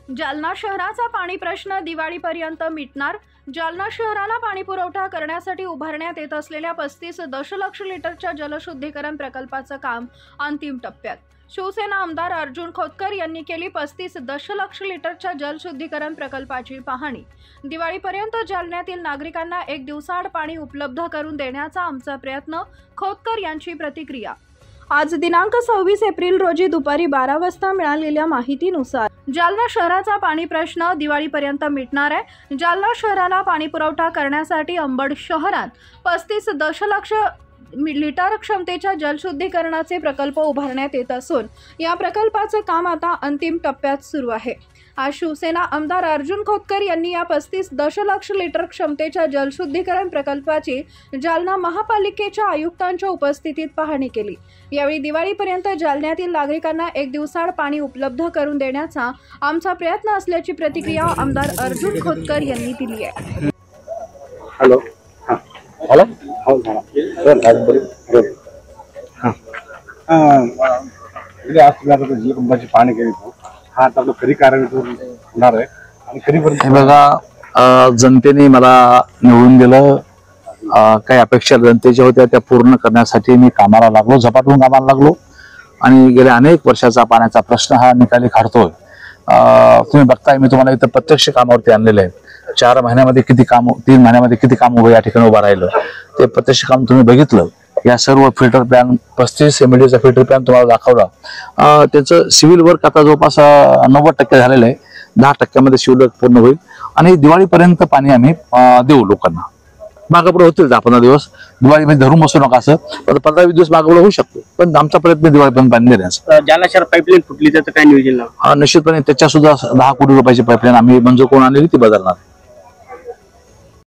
जालना शहराचा पाणी प्रश्न दिवाळीपर्यंत मिटणार। जालना शहराला पाणी पुरवठा करण्यासाठी उभारण्यात येत असलेल्या 35 दशलक्ष लिटरच्या जलशुद्धीकरण प्रकल्पाचं काम अंतिम टप्प्यात। शिवसेना आमदार अर्जुन खोतकर यांनी केली 35 दशलक्ष लिटरच्या जलशुद्धीकरण प्रकल्पाची पाहणी। दिवाळीपर्यंत जालन्यातील नागरिकांना 1 दिवसाआड पाणी उपलब्ध करून देण्याचा आमचा प्रयत्न। खोतकर यांची प्रतिक्रिया। आज दिनांक 26 एप्रिल रोजी दुपारी 12 वाजता मिळालेल्या माहितीनुसार जालना शहराचा पाणी प्रश्न दिवाळीपर्यंत मिटणार आहे। जालना शहराला पाणी पुरवठा करण्यासाठी अंबड शहरात 35 दशलक्ष लिटर क्षमतेच्या जलशुद्धीकरणाचे प्रकल्प उभारण्यात येत असून या प्रकल्पाचं काम आता अंतिम टप्प्यात सुरू आहे। आज शिवसेना आमदार अर्जुन खोतकर यांनी या 35 दशलक्ष लिटर क्षमतेच्या जलशुद्धीकरण प्रकल्पाची जालना महापालिकेच्या आयुक्तांच्या उपस्थितीत पाहणी केली। यावेळी दिवाळीपर्यंत जालन्यातील नागरिकांना 1 दिवसाआड पाणी उपलब्ध करून देण्याचा आमचा प्रयत्न असल्याची प्रतिक्रिया आमदार अर्जुन खोतकर यांनी दिली आहे। हॅलो हॅलो पाणी घ्यायचं हा आता खरी कार्यान्वित होणार आहे आणि खरी बघा जनतेने मला निवडून दिलं। काही अपेक्षा जनतेच्या होत्या त्या पूर्ण करण्यासाठी मी कामाला लागलो, झपाटून कामाला लागलो आणि गेल्या अनेक वर्षाचा पाण्याचा प्रश्न हा निकाली काढतोय। तुम्ही बघताय मी तुम्हाला इथं प्रत्यक्ष कामावरती आणलेलं आहे। 4 महिन्यामध्ये किती काम, 3 महिन्यामध्ये किती काम उभं या ठिकाणी उभं राहिलं ते प्रत्यक्ष काम तुम्ही बघितलं। या सर्व फिल्टर प्लॅन 35 MLDचा फिल्टर प्लॅन तुम्हाला दाखवला। त्याचं सिव्हिल वर्क आता जवळपास 90% झालेलं आहे। 10% सिव्हिल वर्क पूर्ण होईल आणि दिवाळीपर्यंत पाणी आम्ही देऊ लोकांना। मागापुढे होतील 10-15 दिवस, दिवाळीमध्ये धरून बसू नका असं, 15-20 दिवस मागापुढे होऊ शकतो, पण आमचा प्रयत्न दिवाळीपर्यंत पाणी देण्याचा। जालना शहर पाईपलाईन फुटली तर काय नियोजन? निश्चितपणे त्याच्या सुद्धा 10 कोटी रुपयाची पाईपलाईन आम्ही मंजूर करून आणलेली ती बदलणार।